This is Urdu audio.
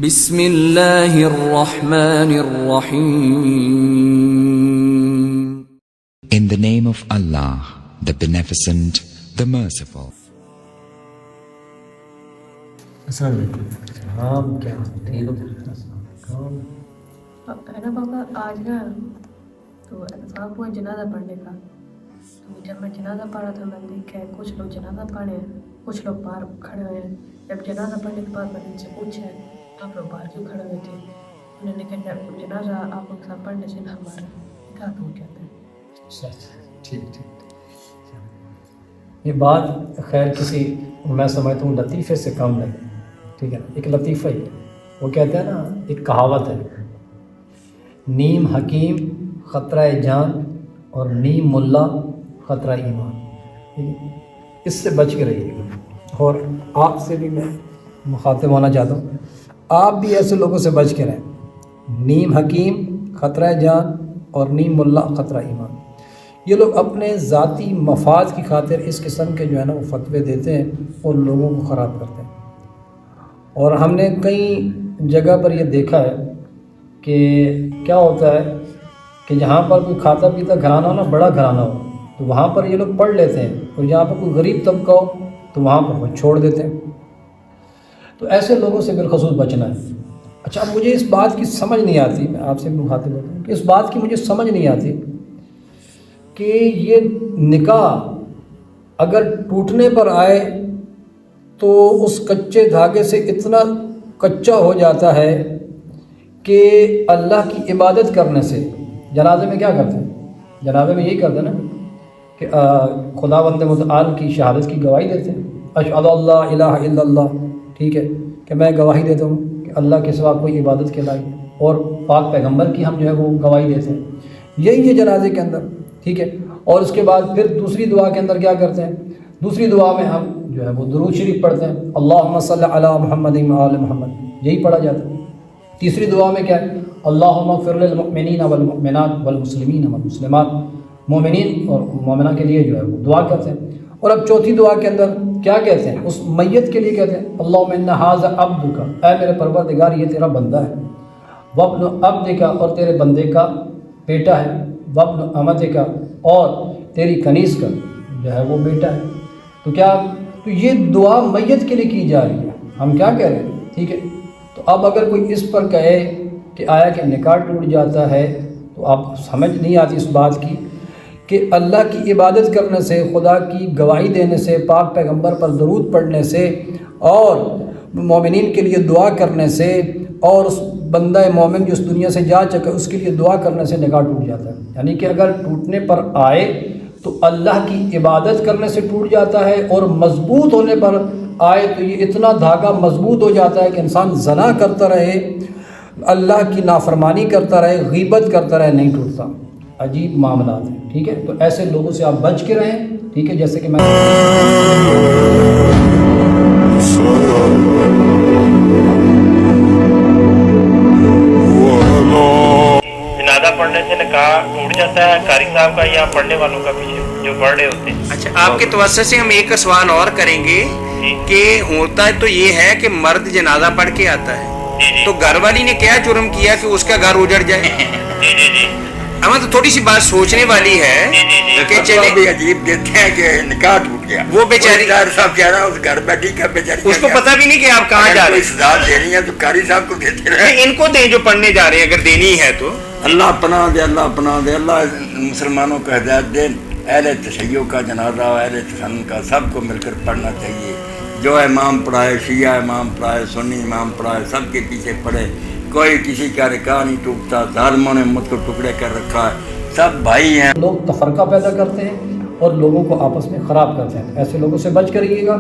بسم اللہ الرحمن الرحیم. In the name of Allah, the Beneficent, the Merciful. السلام علیکم. ہاں کیا ٹھیک ہو؟ ہے نا پاپا آج نا تو اتفاق ہوا جنازہ پڑھنے کا. تو جب میں جنازہ پڑھ رہا تھا میں نے دیکھا ہے کچھ لوگ جنازہ پڑھے ہیں، کچھ لوگ باہر کھڑے ہوئے ہیں. جب جنازہ پڑھنے کے بعد میں نے ان سے پوچھا ہے آپ لوگ باہر کیوں کھڑے ہوئے تھے؟ انہوں نے کہا جنازہ آپ لوگ کے ساتھ پڑھنے سے ہمارا نکاح ٹوٹ جاتا ہے. اچھا ٹھیک. یہ بات خیر کسی میں سمجھتا ہوں لطیفے سے کم نہیں، ٹھیک ہے نا. ایک لطیفہ ہی ہے. وہ کہتے ہیں نا ایک کہاوت ہے، نیم حکیم خطرہ جان اور نیم ملا خطرہ ایمان. اس سے بچ کے رہیے گا. اور آپ سے بھی میں مخاطب ہونا چاہتا ہوں، آپ بھی ایسے لوگوں سے بچ کے رہیں. نیم حکیم خطرہ جان اور نیم ملا خطرہ ایمان. یہ لوگ اپنے ذاتی مفاد کی خاطر اس قسم کے جو ہے نا وہ فتوے دیتے ہیں اور لوگوں کو خراب کرتے ہیں. اور ہم نے کئی جگہ پر یہ دیکھا ہے کہ کیا ہوتا ہے کہ جہاں پر کوئی کھاتا پیتا گھرانہ ہو نا، بڑا گھرانہ ہو، تو وہاں پر یہ لوگ پڑھ لیتے ہیں، اور جہاں پر کوئی غریب طبقہ ہو تو وہاں پر وہ چھوڑ دیتے ہیں. تو ایسے لوگوں سے بالخصوص بچنا ہے. اچھا اب مجھے اس بات کی سمجھ نہیں آتی، میں آپ سے بھی مخاطب ہوتا ہوں کہ اس بات کی مجھے سمجھ نہیں آتی کہ یہ نکاح اگر ٹوٹنے پر آئے تو اس کچے دھاگے سے اتنا کچا ہو جاتا ہے کہ اللہ کی عبادت کرنے سے، جنازے میں کیا کرتے ہیں؟ جنازے میں یہی کرتے ہیں نا کہ خداوند متعال کی شہادت کی گواہی دیتے ہیں، اشہد اللہ الہ الا اللہ، ٹھیک ہے، کہ میں گواہی دیتا ہوں کہ اللہ کے سوا کوئی عبادت کے لائق، اور پاک پیغمبر کی ہم جو ہے وہ گواہی دیتے ہیں. یہی ہے جنازے کے اندر، ٹھیک ہے. اور اس کے بعد پھر دوسری دعا کے اندر کیا کرتے ہیں؟ دوسری دعا میں ہم جو ہے وہ درود شریف پڑھتے ہیں، اللہم صلی علی محمد و آل محمد، یہی پڑھا جاتا ہے. تیسری دعا میں کیا ہے؟ اللہم اغفر للمؤمنین والمؤمنات والمسلمین والمسلمات، مومنین اور مومنہ کے لیے جو ہے وہ دعا کرتے ہیں. اور اب چوتھی دعا کے اندر کیا کہتے ہیں؟ اس میت کے لیے کہتے ہیں اللہم ان ھذا عبدک، اے میرے پروردگار یہ تیرا بندہ ہے، وابن عبدک اور تیرے بندے کا بیٹا ہے، وابن امتک اور تیری کنیز کا جو ہے وہ بیٹا ہے. تو کیا تو یہ دعا میت کے لیے کی جا رہی ہے. ہم کیا کہہ رہے ہیں؟ ٹھیک ہے. تو اب اگر کوئی اس پر کہے کہ آیا کہ نکاح ٹوٹ جاتا ہے، تو آپ سمجھ نہیں آتی اس بات کی کہ اللہ کی عبادت کرنے سے، خدا کی گواہی دینے سے، پاک پیغمبر پر درود پڑھنے سے اور مومنین کے لیے دعا کرنے سے اور اس بندہ مومن جو اس دنیا سے جا چکا اس کے لیے دعا کرنے سے نکاح ٹوٹ جاتا ہے. یعنی کہ اگر ٹوٹنے پر آئے تو اللہ کی عبادت کرنے سے ٹوٹ جاتا ہے، اور مضبوط ہونے پر آئے تو یہ اتنا دھاگا مضبوط ہو جاتا ہے کہ انسان زنا کرتا رہے، اللہ کی نافرمانی کرتا رہے، غیبت کرتا رہے، نہیں ٹوٹتا. عجیب معاملات ہیں، ٹھیک ہے. تو ایسے لوگوں سے آپ بچ کے رہیں، ٹھیک ہے. جیسے کہ میں جنازہ پڑھنے سے نکاح ٹوٹ جاتا ہے قاری صاحب کا یا پڑھنے والوں کا پیچھے جو پڑھ رہے ہوتے ہیں؟ اچھا آپ کے توسط سے ہم ایک سوال اور کریں گے کہ ہوتا تو یہ ہے کہ مرد جنازہ پڑھ کے آتا ہے، تو گھر والی نے کیا جرم کیا کہ اس کا گھر اجڑ جائے؟ ہمیں تو تھوڑی سی بات سوچنے والی ہے کہ چلے بھی عجیب دیتے ہیں کہ نکاح ٹوٹ گیا، وہ بیچاری صاحب کہہ رہا ہے اس گھر بیٹھی کا بیچاری اس کو پتہ بھی نہیں کہ آپ کہاں جا رہے ہیں. سزا دے رہی ہیں تو قاری صاحب کو دیتے رہے. ان کو دیں جو پڑھنے جا رہے ہیں، اگر دینی ہے تو. اللہ پناہ دے، اللہ پناہ دے، اللہ مسلمانوں کو ہدایت دے. اہل تشیع کا جنازہ، اہل تسنن کا سب کو مل کر پڑھنا چاہیے. جو امام پڑھائے، شیعہ امام پڑھائے، سنی امام پڑھائے، سب کے پیچھے پڑھے. کوئی کسی کا نکاح نہیں ٹوٹتا. ظالموں نے مجھ کو ٹکڑے کر رکھا ہے. سب بھائی ہیں. لوگ تفرقہ پیدا کرتے ہیں اور لوگوں کو آپس میں خراب کرتے ہیں. ایسے لوگوں سے بچ کر رہیے گا.